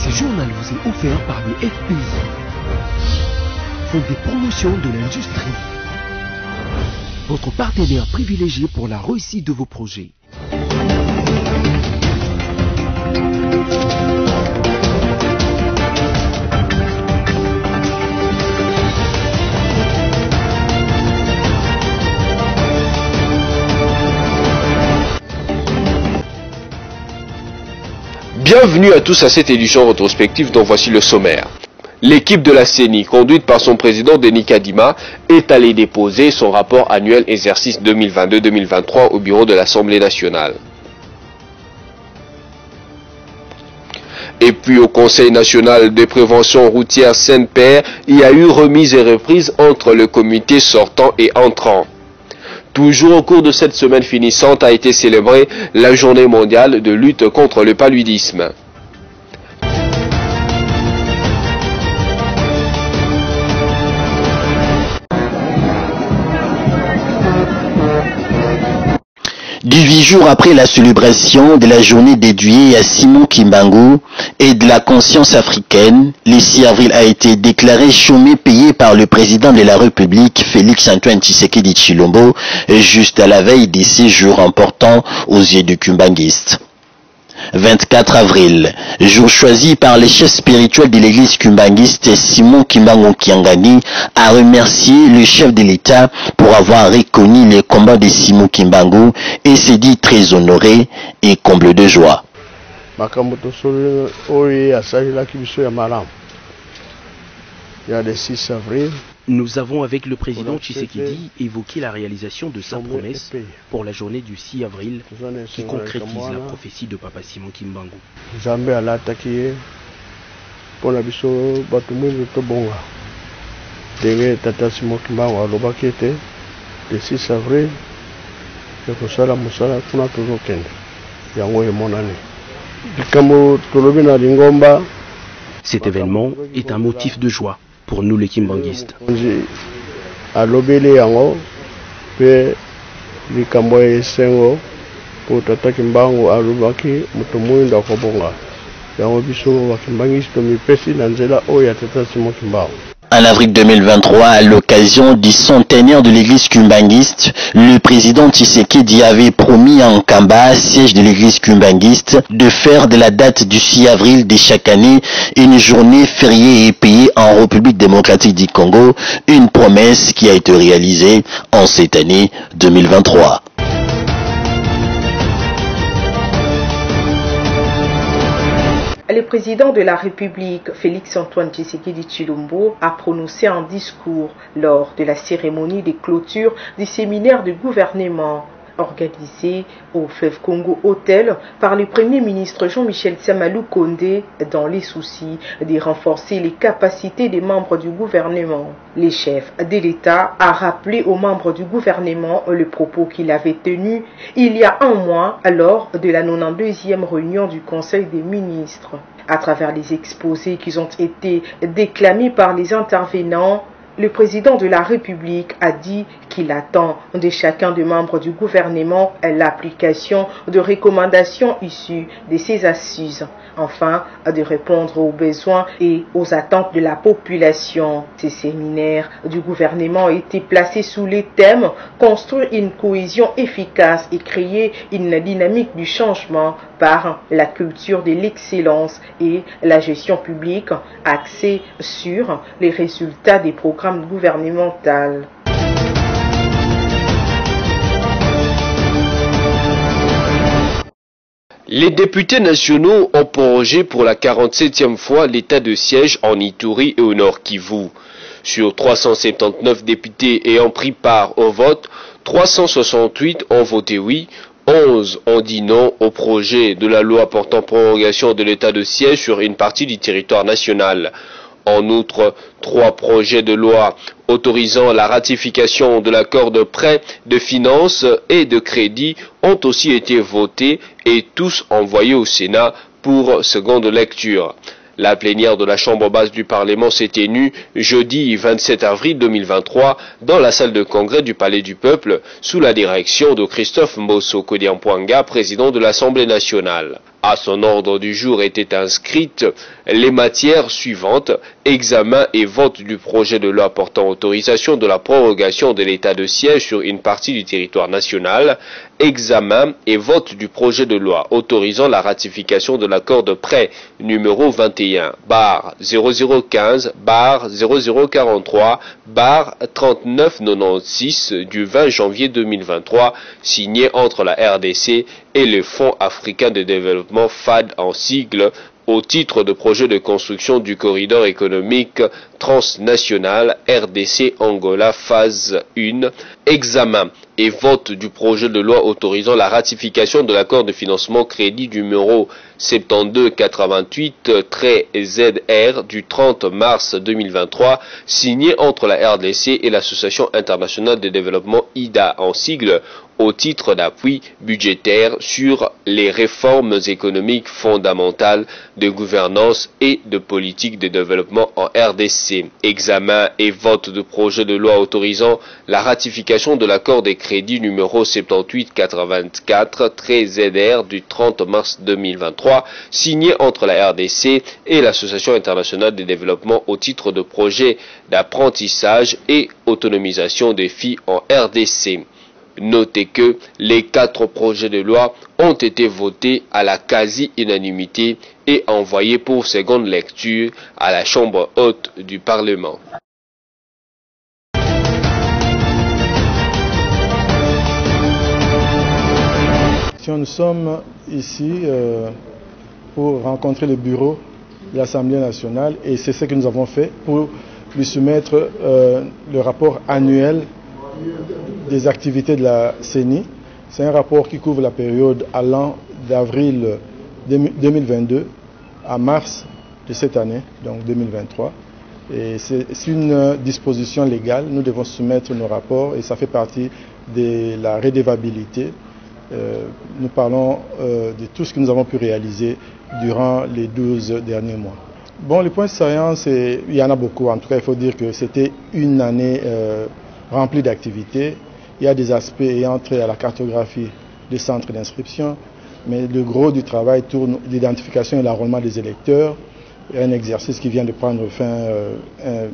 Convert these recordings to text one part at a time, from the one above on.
Ce journal vous est offert par le FPI, Fonds de promotion de l'industrie, votre partenaire privilégié pour la réussite de vos projets. Bienvenue à tous à cette édition rétrospective dont voici le sommaire. L'équipe de la CENI, conduite par son président Denis Kadima, est allée déposer son rapport annuel exercice 2022-2023 au bureau de l'Assemblée nationale. Et puis au Conseil national de prévention routière Saint-Père, il y a eu remise et reprise entre le comité sortant et entrant. Toujours au cours de cette semaine finissante a été célébrée la journée mondiale de lutte contre le paludisme. Du 8 jours après la célébration de la journée dédiée à Simon Kimbangu et de la conscience africaine, le 6 avril a été déclaré chômé payé par le président de la République, Félix-Antoine Tshisekedi Tshilombo, juste à la veille de ces jours importants aux yeux du Kimbanguiste. 24 avril, jour choisi par les chefs spirituels de l'église kimbanguiste, Simon Kimbangu Kiangani a remercié le chef de l'État pour avoir reconnu les combats de Simon Kimbangu et s'est dit très honoré et comble de joie. Il y a le 6 avril. Nous avons avec le président Tshisekedi évoqué la réalisation de sa promesse pour la journée du 6 avril qui concrétise la prophétie de Papa Simon Kimbangu. Zambé a l'attaqué pour la biso batumuni tobonga. Denge Tata Simon Kimbangu a l'obakete le 6 avril. Que kosala musala kuna tozokende. Yango emonani. Bikamo tolobina lingomba. Cet événement est un motif de joie pour nous les Kimbanguistes. En avril 2023, à l'occasion du centenaire de l'église kimbanguiste, le président Tshisekedi avait promis à Nkamba, siège de l'église kimbanguiste, de faire de la date du 6 avril de chaque année une journée fériée et payée en République démocratique du Congo, une promesse qui a été réalisée en cette année 2023. Le président de la République, Félix-Antoine Tshisekedi Tshilombo, a prononcé un discours lors de la cérémonie de clôture du séminaire de gouvernement organisé au Fleuve Congo Hôtel par le Premier ministre Jean-Michel Tsamalou Kondé dans les soucis de renforcer les capacités des membres du gouvernement. Le chef de l'État a rappelé aux membres du gouvernement le propos qu'il avait tenu il y a un mois lors de la 92e réunion du Conseil des ministres. À travers les exposés qui ont été déclamés par les intervenants, le président de la République a dit qu'il attend de chacun des membres du gouvernement l'application de recommandations issues de ces assises, afin de répondre aux besoins et aux attentes de la population. Ces séminaires du gouvernement ont été placés sous les thèmes « Construire une cohésion efficace et créer une dynamique du changement par la culture de l'excellence et la gestion publique » axée sur les résultats des programmes gouvernementaux. Les députés nationaux ont prorogé pour la 47e fois l'état de siège en Ituri et au Nord Kivu. Sur 379 députés ayant pris part au vote, 368 ont voté oui, 11 ont dit non au projet de la loi portant prorogation de l'état de siège sur une partie du territoire national. En outre, 3 projets de loi autorisant la ratification de l'accord de prêt, de finances et de crédit ont aussi été votés et tous envoyés au Sénat pour seconde lecture. La plénière de la Chambre basse du Parlement s'est tenue jeudi 27 avril 2023 dans la salle de congrès du Palais du Peuple sous la direction de Christophe Mbosso Kodiampouanga, président de l'Assemblée nationale. À son ordre du jour étaient inscrites les matières suivantes: examen et vote du projet de loi portant autorisation de la prorogation de l'état de siège sur une partie du territoire national, examen et vote du projet de loi autorisant la ratification de l'accord de prêt numéro 21/0043/0043/3996 du 20 janvier 2023 signé entre la RDC et le Fonds africain de développement FAD en sigle, au titre de projet de construction du corridor économique transnational RDC-Angola phase 1, examen et vote du projet de loi autorisant la ratification de l'accord de financement crédit numéro 7288-ZR du 30 mars 2023 signé entre la RDC et l'Association internationale de développement IDA en sigle, au titre d'appui budgétaire sur les réformes économiques fondamentales de gouvernance et de politique de développement en RDC. Examen et vote de projet de loi autorisant la ratification de l'accord des crédits numéro 7884-ZR du 30 mars 2023 signé entre la RDC et l'Association internationale de développement au titre de projet d'apprentissage et autonomisation des filles en RDC. Notez que les 4 projets de loi ont été votés à la quasi-unanimité et envoyés pour seconde lecture à la Chambre haute du Parlement. Nous sommes ici pour rencontrer le bureau de l'Assemblée nationale et c'est ce que nous avons fait pour lui soumettre le rapport annuel des activités de la CENI. C'est un rapport qui couvre la période allant d'avril 2022 à mars de cette année, donc 2023. Et c'est une disposition légale. Nous devons soumettre nos rapports et ça fait partie de la redevabilité. Nous parlons de tout ce que nous avons pu réaliser durant les 12 derniers mois. Bon, les points de séance, il y en a beaucoup. En tout cas, il faut dire que c'était une année rempli d'activités. Il y a des aspects ayant trait à la cartographie des centres d'inscription, mais le gros du travail tourne l'identification et l'enrôlement des électeurs, un exercice qui vient de prendre fin il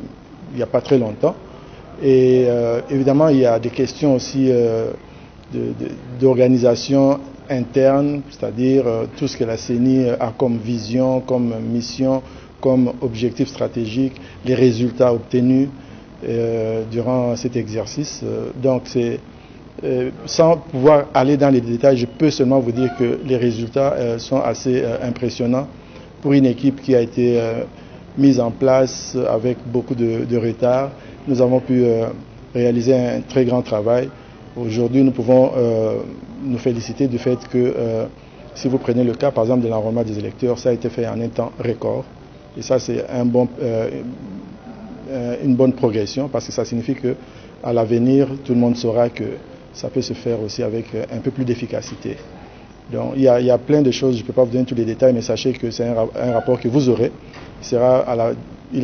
n'y a pas très longtemps. Et évidemment, il y a des questions aussi d'organisation interne, c'est-à-dire tout ce que la CENI a comme vision, comme mission, comme objectif stratégique, les résultats obtenus durant cet exercice. Donc sans pouvoir aller dans les détails, je peux seulement vous dire que les résultats sont assez impressionnants pour une équipe qui a été mise en place avec beaucoup de retard. Nous avons pu réaliser un très grand travail. Aujourd'hui, nous pouvons nous féliciter du fait que si vous prenez le cas par exemple de l'enrôlement des électeurs, ça a été fait en un temps record. Et ça, c'est une bonne progression parce que ça signifie qu'à l'avenir, tout le monde saura que ça peut se faire aussi avec un peu plus d'efficacité. Donc il y a plein de choses, je ne peux pas vous donner tous les détails, mais sachez que c'est un rapport que vous aurez. Il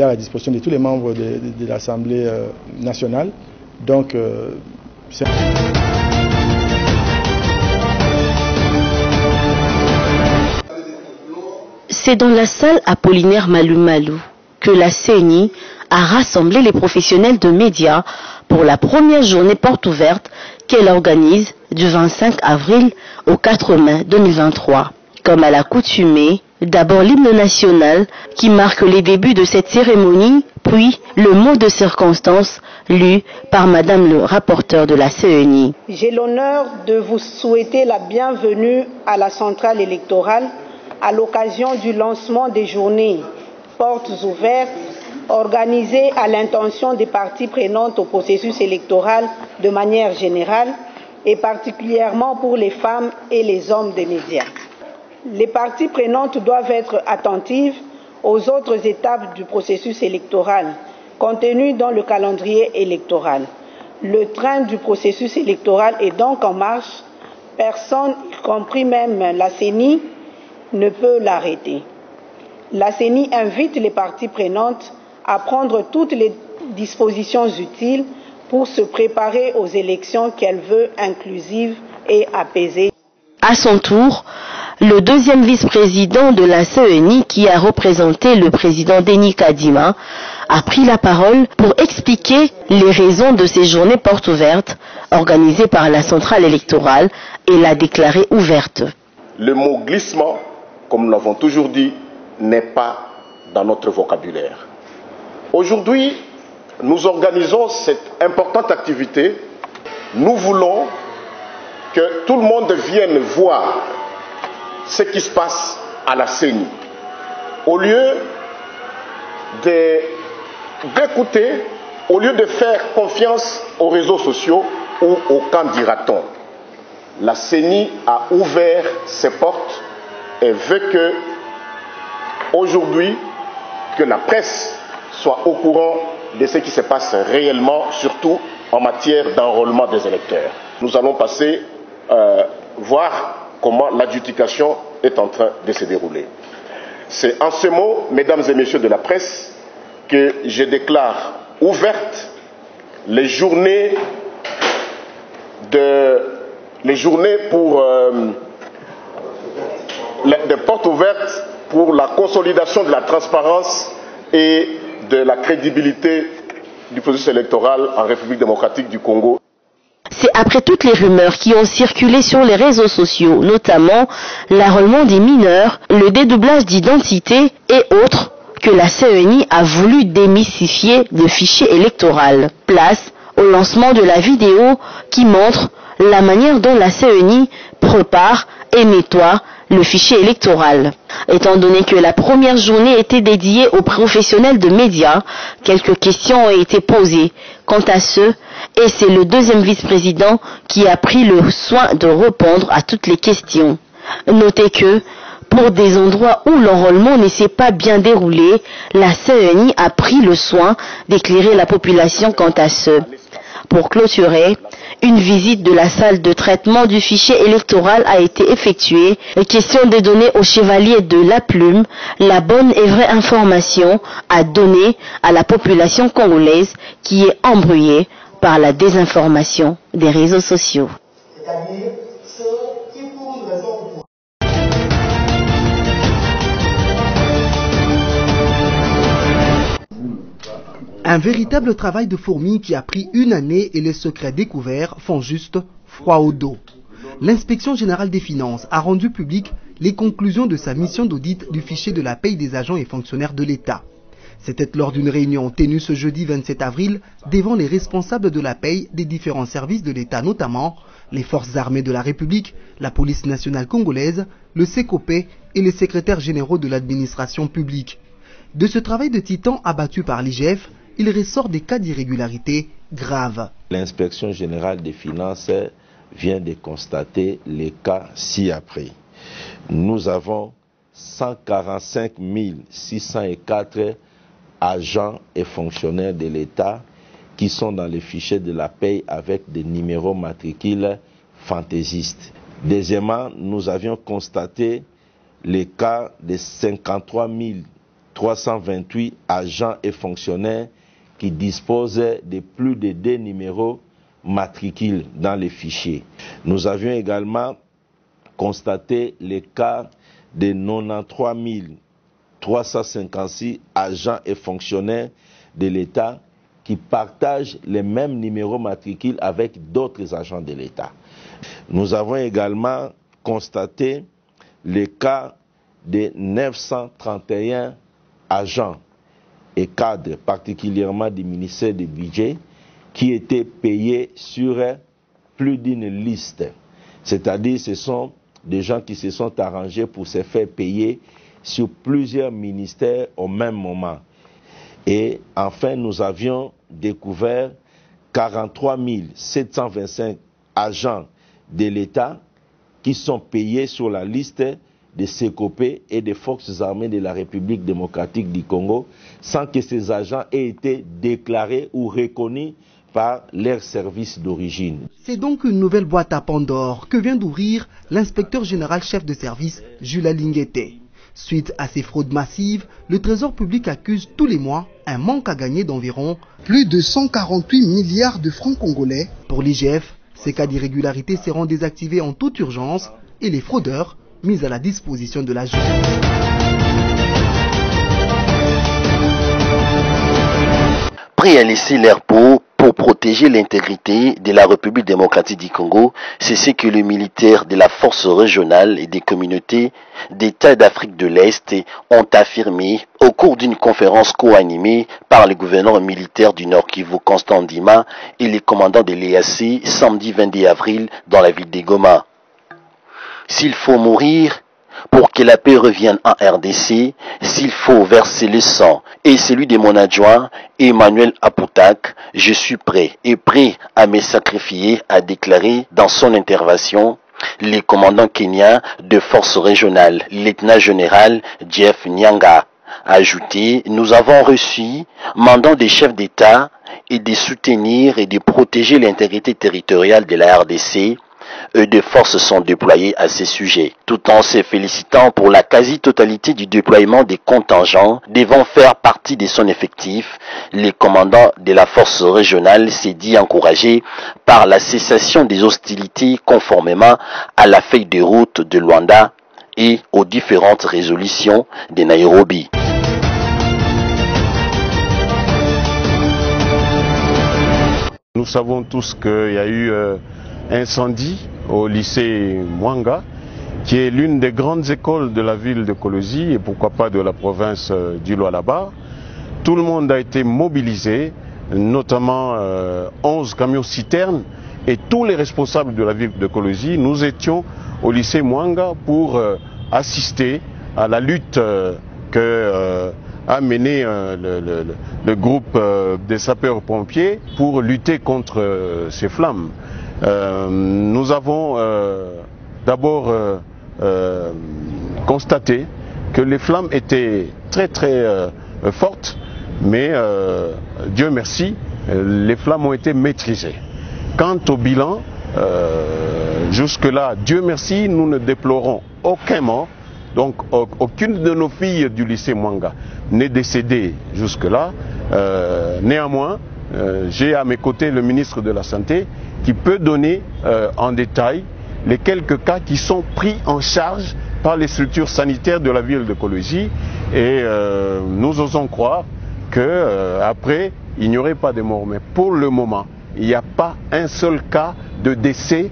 est à la disposition de tous les membres de l'Assemblée nationale. Donc c'est dans la salle Apollinaire Malou Malou que la CENI a rassemblé les professionnels de médias pour la première journée porte ouverte qu'elle organise du 25 avril au 4 mai 2023. Comme à l'accoutumée, d'abord l'hymne national qui marque les débuts de cette cérémonie, puis le mot de circonstance lu par Madame le rapporteur de la CENI. J'ai l'honneur de vous souhaiter la bienvenue à la centrale électorale à l'occasion du lancement des journées portes ouvertes organisées à l'intention des parties prenantes au processus électoral de manière générale et particulièrement pour les femmes et les hommes des médias. Les parties prenantes doivent être attentives aux autres étapes du processus électoral contenues dans le calendrier électoral. Le train du processus électoral est donc en marche. Personne, y compris même la CENI, ne peut l'arrêter. La CENI invite les parties prenantes à prendre toutes les dispositions utiles pour se préparer aux élections qu'elle veut inclusives et apaisées. À son tour, Le deuxième vice-président de la CENI, qui a représenté le président Denis Kadima, a pris la parole pour expliquer les raisons de ces journées portes ouvertes organisées par la centrale électorale et l'a déclarée ouverte. Le mot glissement, comme nous l'avons toujours dit, n'est pas dans notre vocabulaire. Aujourd'hui, nous organisons cette importante activité. Nous voulons que tout le monde vienne voir ce qui se passe à la CENI. Au lieu d'écouter, au lieu de faire confiance aux réseaux sociaux ou au candidaton, la CENI a ouvert ses portes et veut que, aujourd'hui, que la presse soit au courant de ce qui se passe réellement, surtout en matière d'enrôlement des électeurs. Nous allons passer voir comment l'adjudication est en train de se dérouler. C'est en ces mots, mesdames et messieurs de la presse, que je déclare ouvertes les journées pour de portes ouvertes pour la consolidation de la transparence et de la crédibilité du processus électoral en République démocratique du Congo. C'est après toutes les rumeurs qui ont circulé sur les réseaux sociaux, notamment l'enrôlement des mineurs, le dédoublage d'identité et autres, que la CENI a voulu démystifier le fichier électoral. Place au lancement de la vidéo qui montre la manière dont la CENI prépare et nettoie le fichier électoral. Étant donné que la première journée était dédiée aux professionnels de médias, quelques questions ont été posées quant à ce, et c'est le deuxième vice-président qui a pris le soin de répondre à toutes les questions. Notez que, pour des endroits où l'enrôlement ne s'est pas bien déroulé, la CENI a pris le soin d'éclairer la population quant à ce. Pour clôturer, une visite de la salle de traitement du fichier électoral a été effectuée. Question de donner aux chevaliers de la plume la bonne et vraie information à donner à la population congolaise qui est embrouillée par la désinformation des réseaux sociaux. Un véritable travail de fourmi qui a pris une année et les secrets découverts font juste froid au dos. L'Inspection générale des finances a rendu public les conclusions de sa mission d'audit du fichier de la paye des agents et fonctionnaires de l'État. C'était lors d'une réunion tenue ce jeudi 27 avril devant les responsables de la paye des différents services de l'État, notamment les forces armées de la République, la police nationale congolaise, le SECOP et les secrétaires généraux de l'administration publique. De ce travail de titan abattu par l'IGF, il ressort des cas d'irrégularité graves. L'inspection générale des finances vient de constater les cas ci-après. Nous avons 145 604 agents et fonctionnaires de l'État qui sont dans les fichiers de la paye avec des numéros matricules fantaisistes. Deuxièmement, nous avions constaté les cas de 53 328 agents et fonctionnaires qui disposent de plus de 2 numéros matricules dans les fichiers. Nous avions également constaté les cas de 93 356 agents et fonctionnaires de l'État qui partagent les mêmes numéros matricules avec d'autres agents de l'État. Nous avons également constaté les cas de 931 agents et cadres, particulièrement du ministère du Budget, qui étaient payés sur plus d'une liste. C'est-à-dire ce sont des gens qui se sont arrangés pour se faire payer sur plusieurs ministères au même moment. Et enfin, nous avions découvert 43 725 agents de l'État qui sont payés sur la liste des SECOP et des forces armées de la République démocratique du Congo sans que ces agents aient été déclarés ou reconnus par leur service d'origine. C'est donc une nouvelle boîte à Pandore que vient d'ouvrir l'inspecteur général chef de service Jules Linguete. Suite à ces fraudes massives, le Trésor public accuse tous les mois un manque à gagner d'environ plus de 148 milliards de francs congolais. Pour l'IGF, ces cas d'irrégularité seront désactivés en toute urgence et les fraudeurs mis à la disposition de la justice. Prêt à laisser l'air pour protéger l'intégrité de la République démocratique du Congo, c'est ce que les militaires de la force régionale et des communautés d'États d'Afrique de l'Est ont affirmé au cours d'une conférence co-animée par le gouverneur militaire du Nord Kivu Constant Ndima et les commandants de l'EAC samedi 22 avril dans la ville de Goma. S'il faut mourir pour que la paix revienne en RDC, s'il faut verser le sang et celui de mon adjoint Emmanuel Apoutak, je suis prêt à me sacrifier, a déclaré dans son intervention le commandant kenyan de force régionale, lieutenant-général Jeff Nyanga. Ajouté, nous avons reçu mandat des chefs d'État et de soutenir et de protéger l'intégrité territoriale de la RDC. Des forces sont déployées à ces sujets, tout en se félicitant pour la quasi-totalité du déploiement des contingents devant faire partie de son effectif. Le commandant de la force régionale s'est dit encouragé par la cessation des hostilités conformément à la feuille de route de Luanda et aux différentes résolutions de Nairobi. Nous savons tous qu'il y a eu incendie au lycée Mwanga, qui est l'une des grandes écoles de la ville de Kolosi et pourquoi pas de la province du Lualaba. Tout le monde a été mobilisé, notamment 11 camions citernes et tous les responsables de la ville de Kolosi. Nous étions au lycée Mwanga pour assister à la lutte a mené le groupe des sapeurs-pompiers pour lutter contre ces flammes. Nous avons d'abord constaté que les flammes étaient très fortes, mais Dieu merci, les flammes ont été maîtrisées. Quant au bilan, jusque-là, Dieu merci, nous ne déplorons aucun mort. Donc aucune de nos filles du lycée Mwanga n'est décédée jusque-là. Néanmoins, j'ai à mes côtés le ministre de la Santé qui peut donner en détail les quelques cas qui sont pris en charge par les structures sanitaires de la ville de Kolosi. Et nous osons croire qu'après, il n'y aurait pas de mort. Mais pour le moment, il n'y a pas un seul cas de décès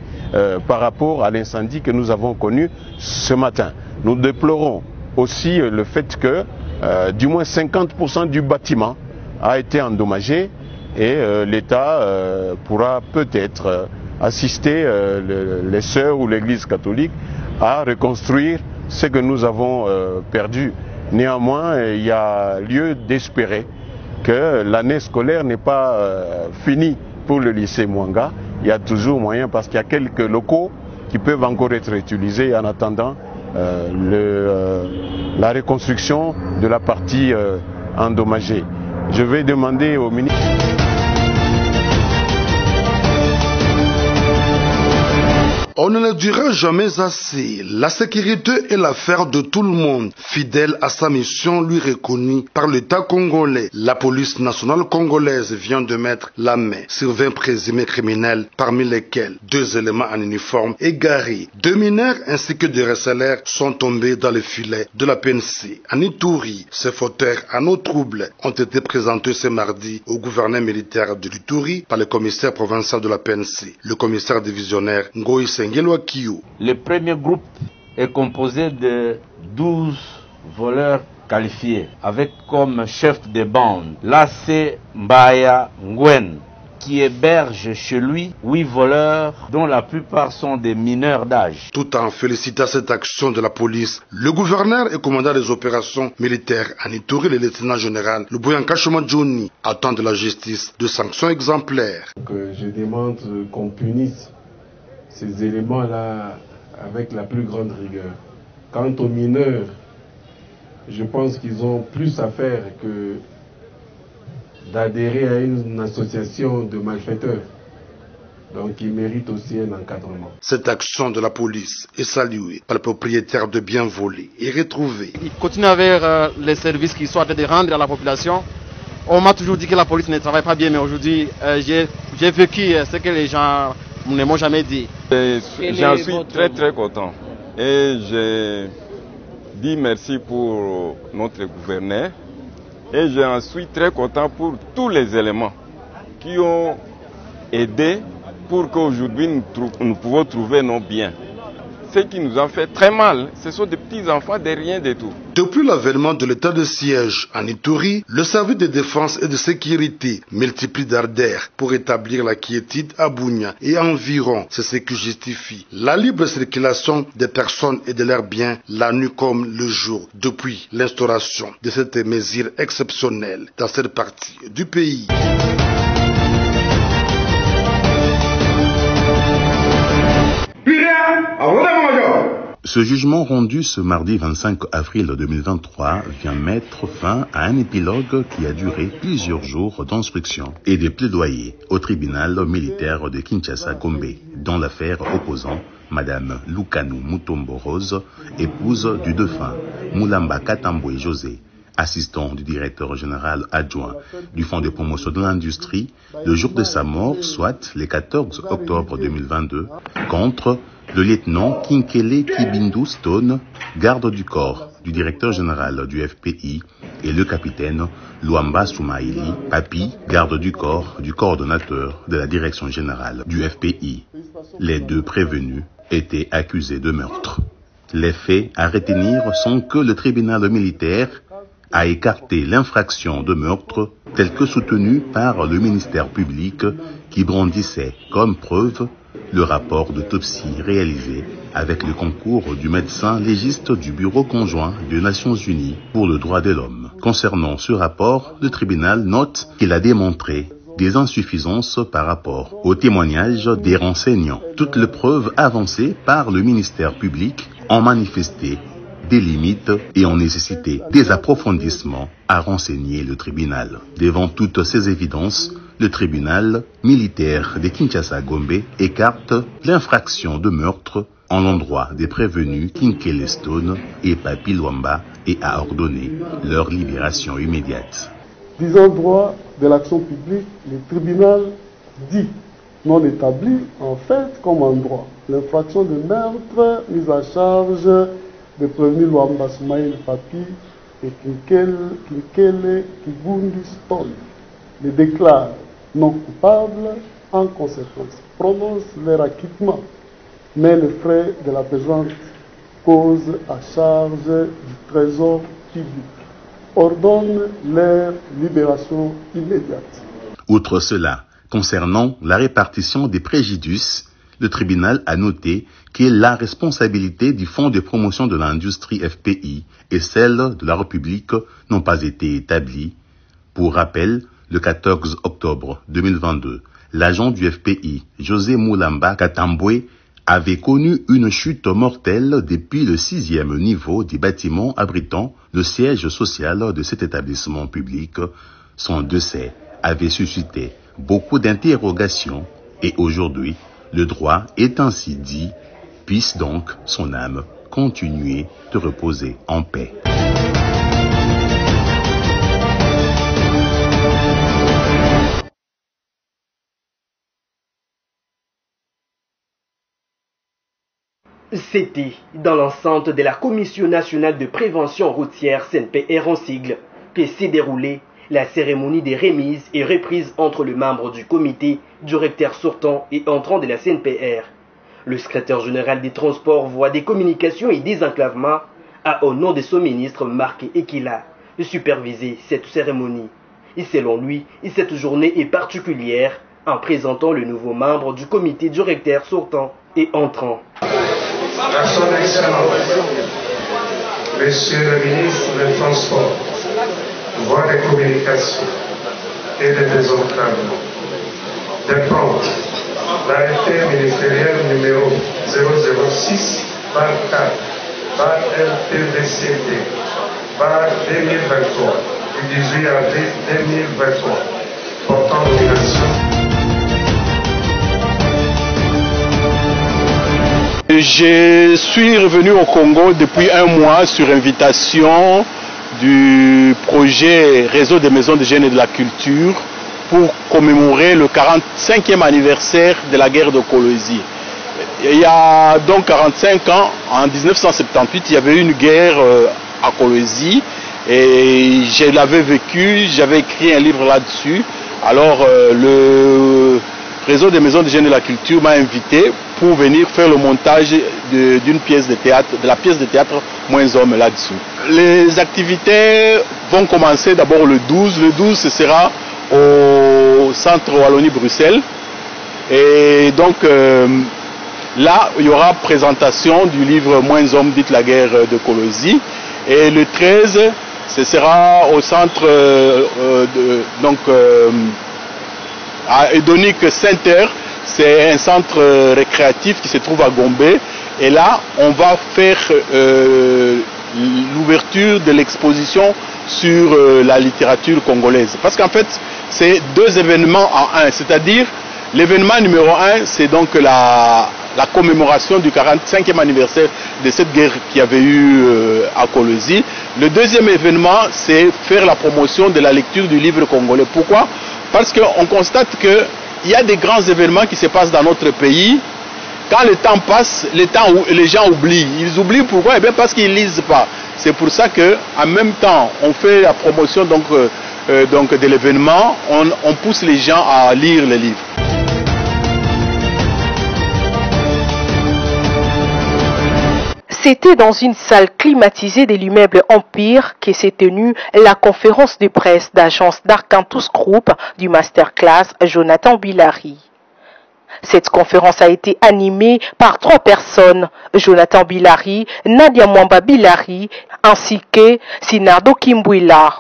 par rapport à l'incendie que nous avons connu ce matin. Nous déplorons aussi le fait que du moins 50% du bâtiment a été endommagé et l'État pourra peut-être assister les sœurs ou l'Église catholique à reconstruire ce que nous avons perdu. Néanmoins, il y a lieu d'espérer que l'année scolaire n'est pas finie pour le lycée Mwanga. Il y a toujours moyen parce qu'il y a quelques locaux qui peuvent encore être utilisés en attendant la reconstruction de la partie endommagée. Je vais demander au ministre... On ne le dira jamais assez, la sécurité est l'affaire de tout le monde. Fidèle à sa mission lui reconnue par l'État congolais, la police nationale congolaise vient de mettre la main sur 20 présumés criminels, parmi lesquels 2 éléments en uniforme égarés. 2 mineurs ainsi que 2 receleurs sont tombés dans le filet de la PNC. En Ituri, ces fauteurs à nos troubles ont été présentés ce mardi au gouverneur militaire de l'Ituri par le commissaire provincial de la PNC, le commissaire divisionnaire Ngoï Senghel. Le premier groupe est composé de 12 voleurs qualifiés, avec comme chef de bande Lassé Mbaya Ngwen, qui héberge chez lui 8 voleurs, dont la plupart sont des mineurs d'âge. Tout en félicitant cette action de la police, le gouverneur et commandant des opérations militaires en Ituri, le lieutenant-général Luboyanka Johnny, attend de la justice de sanctions exemplaires. Je demande qu'on punisse ces éléments-là avec la plus grande rigueur. Quant aux mineurs, je pense qu'ils ont plus à faire que d'adhérer à une association de malfaiteurs. Donc ils méritent aussi un encadrement. Cette action de la police est saluée par le propriétaire de biens volés et retrouvés. Il continue avec les services qu'ils sont en train de rendre à la population. On m'a toujours dit que la police ne travaille pas bien, mais aujourd'hui j'ai vécu ce que les gens ne m'ont jamais dit. J'en suis très content Et je dis merci pour notre gouverneur. Et je suis très content pour tous les éléments qui ont aidé pour qu'aujourd'hui nous pouvons trouver nos biens. Ce qui nous a fait très mal, ce sont des petits enfants de rien du tout. Depuis l'avènement de l'état de siège en Ituri, le service de défense et de sécurité multiplie d'ardeurs pour établir la quiétude à Bunia et environ. C'est ce qui justifie la libre circulation des personnes et de leurs biens la nuit comme le jour depuis l'instauration de cette mesure exceptionnelle dans cette partie du pays. Ce jugement rendu ce mardi 25 avril 2023 vient mettre fin à un épilogue qui a duré plusieurs jours d'instruction et de plaidoyer au tribunal militaire de Kinshasa-Gombe dans l'affaire opposant Madame Lukanou Mutombo Rose, épouse du défunt Moulamba Katambwe José, assistant du directeur général adjoint du Fonds de promotion de l'industrie, le jour de sa mort, soit le 14 octobre 2022, contre le lieutenant Kinkele Kibindu Stone, garde du corps du directeur général du FPI, et le capitaine Luamba Soumaïli Papi, garde du corps du coordonnateur de la direction générale du FPI. Les deux prévenus étaient accusés de meurtre. Les faits à retenir sont que le tribunal militaire a écarté l'infraction de meurtre telle que soutenue par le ministère public qui brandissait comme preuve le rapport d'autopsie réalisé avec le concours du médecin légiste du Bureau conjoint des Nations Unies pour le droit de l'homme. Concernant ce rapport, le tribunal note qu'il a démontré des insuffisances par rapport au témoignage des renseignants. Toutes les preuves avancées par le ministère public ont manifesté des limites et ont nécessité des approfondissements à renseigner le tribunal. Devant toutes ces évidences, le tribunal militaire de Kinshasa-Gombe écarte l'infraction de meurtre en l'endroit des prévenus Kinkele Stone et Papi Luamba et a ordonné leur libération immédiate. Disant droit de l'action publique, le tribunal dit non établi en fait comme en droit l'infraction de meurtre mise à charge de prévenus Luamba Soumaïli Papi et Kinkele Kibindu Stone les déclare non coupables, en conséquence prononce leur acquittement, mais les frais de la présente cause à charge du trésor public, ordonne leur libération immédiate. Outre cela, concernant la répartition des préjudices, le tribunal a noté que la responsabilité du Fonds de promotion de l'industrie FPI et celle de la République n'ont pas été établies. Pour rappel, le 14 octobre 2022, l'agent du FPI, José Moulamba Katambwe, avait connu une chute mortelle depuis le 6e niveau du bâtiment abritant le siège social de cet établissement public. Son décès avait suscité beaucoup d'interrogations et aujourd'hui, le droit est ainsi dit, puisse donc son âme continuer de reposer en paix. C'était dans l'enceinte de la Commission nationale de prévention routière CNPR en sigle que s'est déroulée la cérémonie des remises et reprises entre le membre du comité, directeur sortant et entrant de la CNPR. Le secrétaire général des Transports, Voies des Communications et Désenclavement a, au nom de son ministre Marc Ekila, supervisé cette cérémonie. Et selon lui, cette journée est particulière en présentant le nouveau membre du comité directeur sortant et entrant. À son Excellence, Monsieur le ministre des Transports, Voies des Communications et des Désenclavements, dépend l'arrêté ministériel numéro 006 4 LTVCT 2023 du 18 avril 2023 portant nomination. Je suis revenu au Congo depuis un mois sur invitation du projet Réseau des maisons de jeunes et de la culture pour commémorer le 45e anniversaire de la guerre de Kolwezi. il y a donc 45 ans, en 1978, il y avait eu une guerre à Kolwezi et je l'avais vécu, j'avais écrit un livre là-dessus. Alors le réseau des maisons de jeunes de la culture m'a invité pour venir faire le montage d'une pièce de théâtre, de la pièce de théâtre Moins Hommes là-dessous. Les activités vont commencer d'abord le 12. Le 12, ce sera au centre Wallonie-Bruxelles. Et donc là, il y aura présentation du livre Moins Hommes, dites la guerre de Kolwezi. Et le 13, ce sera au centre à Edonique Center. C'est un centre récréatif qui se trouve à Gombe. Et là, on va faire l'ouverture de l'exposition sur la littérature congolaise. Parce qu'en fait, c'est deux événements en un. C'est-à-dire, l'événement numéro 1, c'est donc la commémoration du 45e anniversaire de cette guerre qui avait eu à Kolwezi. Le deuxième événement, c'est faire la promotion de la lecture du livre congolais. Pourquoi? Parce qu'on constate qu'il y a des grands événements qui se passent dans notre pays. Quand le temps passe, les gens oublient. Ils oublient pourquoi? Eh bien parce qu'ils ne lisent pas. C'est pour ça qu'en même temps, on fait la promotion de l'événement, on pousse les gens à lire les livres. C'était dans une salle climatisée de l'immeuble Empire que s'est tenue la conférence de presse d'agence d'Arcantus Group du masterclass Jonathan Bilari. Cette conférence a été animée par 3 personnes, Jonathan Bilari, Nadia Mwamba Bilari, ainsi que Sinardo Kimbwila,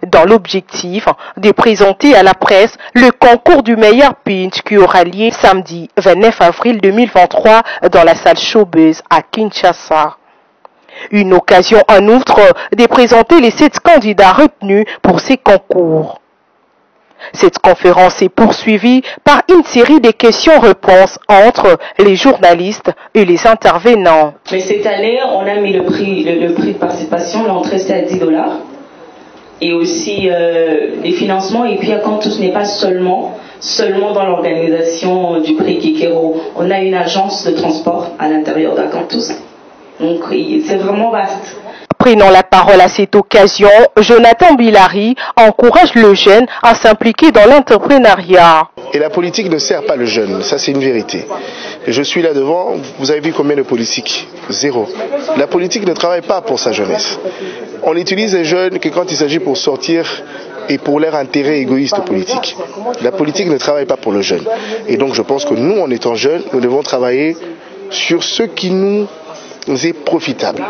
dans l'objectif de présenter à la presse le concours du meilleur pinch qui aura lieu samedi 29 avril 2023 dans la salle Showbuzz à Kinshasa. Une occasion en outre de présenter les 7 candidats retenus pour ces concours. Cette conférence est poursuivie par une série de questions-réponses entre les journalistes et les intervenants. Mais cette année, on a mis le prix de participation, l'entrée c'est à $10. Et aussi les financements. Et puis Arcantus n'est pas seulement dans l'organisation du prix Kikero. On a une agence de transport à l'intérieur d'Arcantus. Donc c'est vraiment vaste. Prenant la parole à cette occasion, Jonathan Bilari encourage le jeune à s'impliquer dans l'entrepreneuriat. Et la politique ne sert pas le jeune, ça c'est une vérité. Je suis là devant, vous avez vu combien de politiques? 0. La politique ne travaille pas pour sa jeunesse. On utilise les jeunes que quand il s'agit pour sortir et pour leur intérêt égoïste politique. La politique ne travaille pas pour le jeune. Et donc je pense que nous, en étant jeunes, nous devons travailler sur ce qui nous est profitable.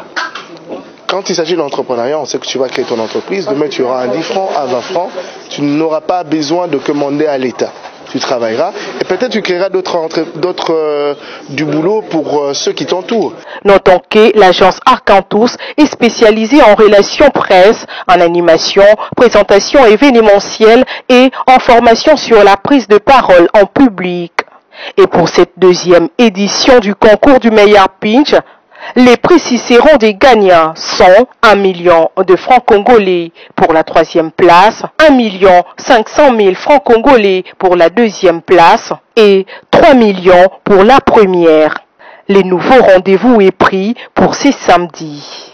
Quand il s'agit de l'entrepreneuriat, on sait que tu vas créer ton entreprise, demain tu auras un 10 francs, un 20 francs, tu n'auras pas besoin de commander à l'État. Tu travailleras et peut-être tu créeras du boulot pour ceux qui t'entourent. Notons que l'agence Arcantus est spécialisée en relations presse, en animation, présentation événementielle et en formation sur la prise de parole en public. Et pour cette deuxième édition du concours du meilleur pinch, les prix Cicéron des gagnants sont 1 million de francs congolais pour la 3e place, 1 500 000 francs congolais pour la 2e place et 3 millions pour la première. Les nouveaux rendez-vous est pris pour ces samedis.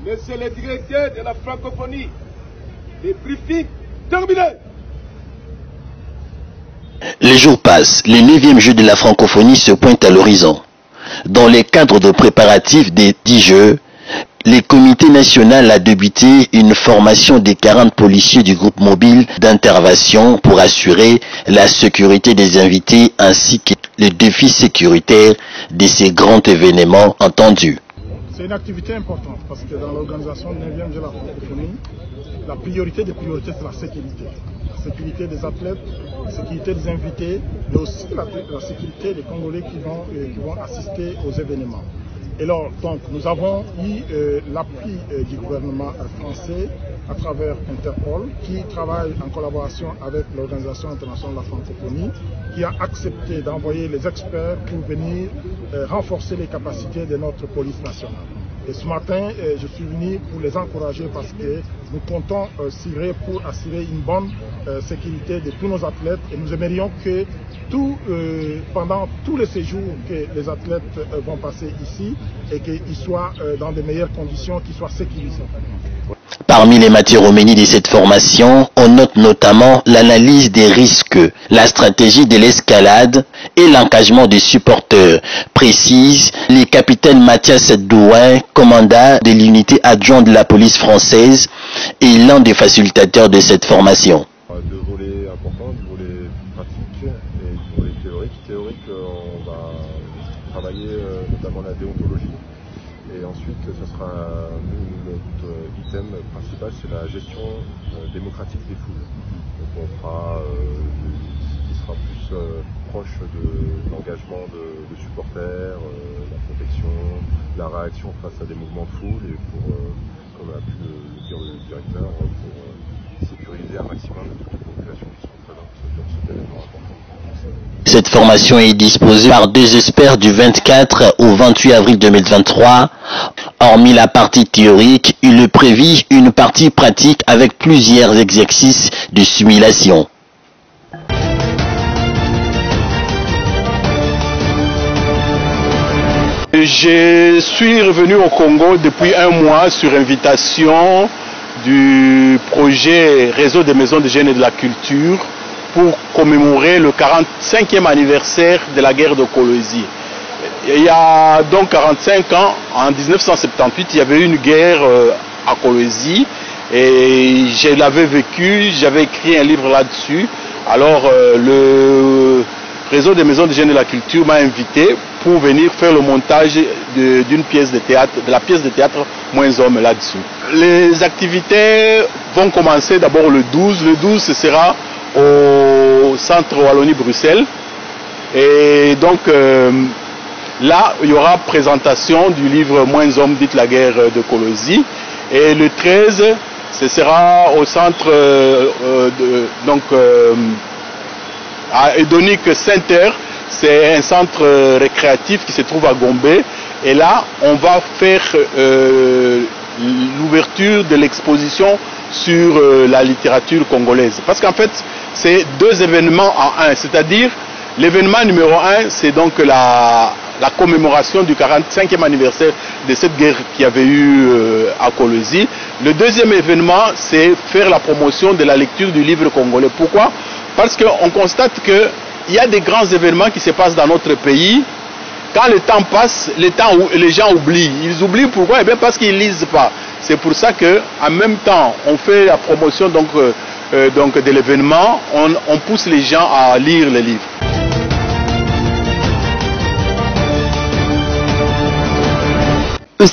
Monsieur le directeur de la francophonie, les briefings terminés. Les jours passent, les 9e Jeux de la francophonie se pointent à l'horizon. Dans les cadres de préparatifs des 10 Jeux, le comité national a débuté une formation des 40 policiers du groupe mobile d'intervention pour assurer la sécurité des invités ainsi que les défis sécuritaires de ces grands événements entendus. C'est une activité importante parce que dans l'organisation du 9e Jeux de la francophonie, la priorité des priorités, c'est la sécurité. La sécurité des athlètes, la sécurité des invités, mais aussi la sécurité des Congolais qui vont assister aux événements. Et alors, donc, nous avons eu l'appui du gouvernement français à travers Interpol, qui travaille en collaboration avec l'Organisation internationale de la francophonie, qui a accepté d'envoyer les experts pour venir renforcer les capacités de notre police nationale. Et ce matin, je suis venu pour les encourager parce que nous comptons tirer pour assurer une bonne sécurité de tous nos athlètes et nous aimerions que pendant tous les séjours que les athlètes vont passer ici et qu'ils soient dans de meilleures conditions, qu'ils soient sécurisés. Parmi les matières au menu de cette formation, on note notamment l'analyse des risques, la stratégie de l'escalade et l'engagement des supporters, précise le capitaine Mathias Douin, commandant de l'unité adjointe de la police française et l'un des facilitateurs de cette formation. Deux volets importants, du volet pratique et du volet théorique. Théorique, on va travailler notamment la déontologie. Et ensuite, ce sera notre item principal, c'est la gestion démocratique des foules. Donc on fera ce qui sera plus proche de l'engagement de supporters, la protection, la réaction face à des mouvements de foule et pour, comme a pu le dire le directeur, pour sécuriser un maximum de toutes les populations qui sont présentes sur cet événement important. Cette formation est disposée par deux experts du 24 au 28 avril 2023. Hormis la partie théorique, il est prévu une partie pratique avec plusieurs exercices de simulation. Je suis revenu au Congo depuis un mois sur invitation du projet Réseau des maisons des jeunes et de la culture pour commémorer le 45e anniversaire de la guerre de Kolwezi. Il y a donc 45 ans, en 1978, il y avait eu une guerre à Kolwezi et je l'avais vécu, j'avais écrit un livre là-dessus. Alors le Réseau des maisons des jeunes de la culture m'a invité pour venir faire le montage d'une pièce de théâtre, de la pièce de théâtre Moins Hommes là-dessus. Les activités vont commencer d'abord le 12. Le 12, ce sera au centre Wallonie-Bruxelles. Et donc là, il y aura présentation du livre Moins Hommes, dites la guerre de Kolwezi. Et le 13, ce sera au centre à Edonique Center. C'est un centre récréatif qui se trouve à Gombe. Et là, on va faire l'ouverture de l'exposition sur la littérature congolaise. Parce qu'en fait, c'est deux événements en un. C'est-à-dire, l'événement numéro 1, c'est donc la commémoration du 45e anniversaire de cette guerre qui avait eu à Kolwezi. Le deuxième événement, c'est faire la promotion de la lecture du livre congolais. Pourquoi? Parce qu'on constate qu'il y a des grands événements qui se passent dans notre pays. Quand le temps passe, les gens oublient. Ils oublient pourquoi? Eh bien parce qu'ils ne lisent pas. C'est pour ça qu'en même temps, on fait la promotion de l'événement, on pousse les gens à lire les livres.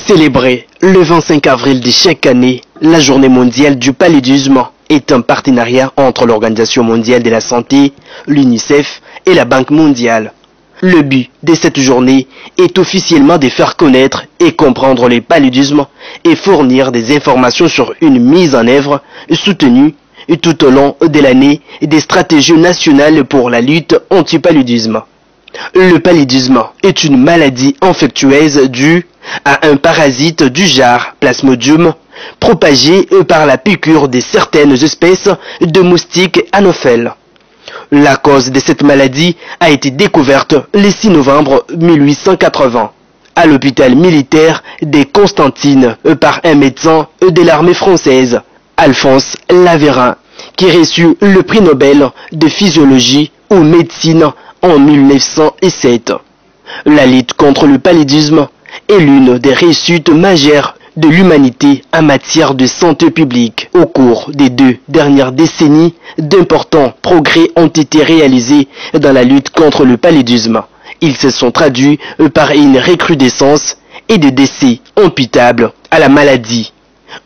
Célébrer le 25 avril de chaque année, la journée mondiale du paludisme est un partenariat entre l'Organisation mondiale de la santé, l'UNICEF et la Banque mondiale. Le but de cette journée est officiellement de faire connaître et comprendre le paludisme et fournir des informations sur une mise en œuvre soutenue tout au long de l'année des stratégies nationales pour la lutte anti-paludisme. Le paludisme est une maladie infectieuse due à un parasite du genre Plasmodium propagé par la piqûre de certaines espèces de moustiques anopheles. La cause de cette maladie a été découverte le 6 novembre 1880 à l'hôpital militaire de Constantine par un médecin de l'armée française, Alphonse Laverin, qui reçut le prix Nobel de physiologie ou médecine en 1907. La lutte contre le paludisme est l'une des réussites majeures de l'humanité en matière de santé publique. Au cours des 2 dernières décennies, d'importants progrès ont été réalisés dans la lutte contre le paludisme. Ils se sont traduits par une recrudescence et des décès imputables à la maladie.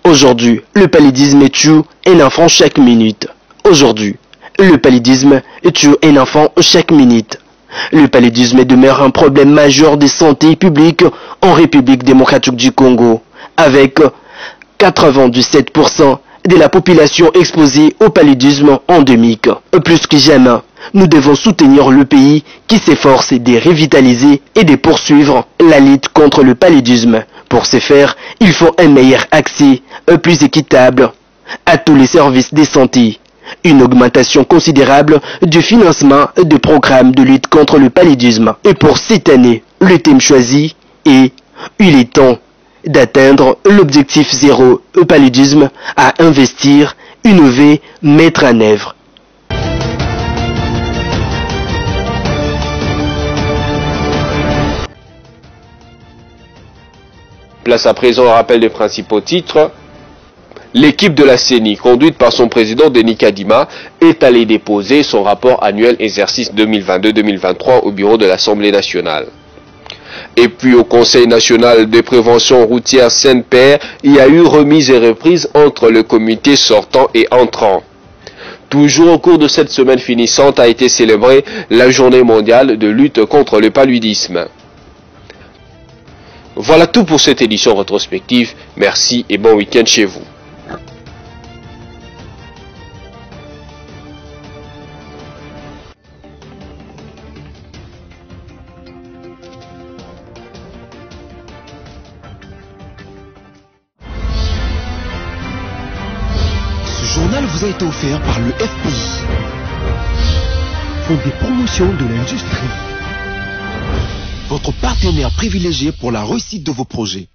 Aujourd'hui, le paludisme tue un enfant chaque minute. Aujourd'hui, le paludisme tue un enfant chaque minute. Le paludisme demeure un problème majeur de santé publique en République démocratique du Congo, avec 97% de la population exposée au paludisme endémique. Plus que jamais, nous devons soutenir le pays qui s'efforce de revitaliser et de poursuivre la lutte contre le paludisme Pour ce faire, il faut un meilleur accès, plus équitable, à tous les services de santé. Une augmentation considérable du financement de programmes de lutte contre le paludisme. Et pour cette année, le thème choisi est « Il est temps d'atteindre l'objectif zéro paludisme à investir, innover, mettre en œuvre ». Place à présent au rappel des principaux titres. L'équipe de la CENI, conduite par son président Denis Kadima, est allée déposer son rapport annuel exercice 2022-2023 au bureau de l'Assemblée nationale. Et puis au Conseil national de prévention routière CNPR, il y a eu remise et reprise entre le comité sortant et entrant. Toujours au cours de cette semaine finissante a été célébrée la journée mondiale de lutte contre le paludisme. Voilà tout pour cette édition rétrospective. Merci et bon week-end chez vous. Ce journal vous a été offert par le FPI, Fonds des promotions de l'industrie, votre partenaire privilégié pour la réussite de vos projets.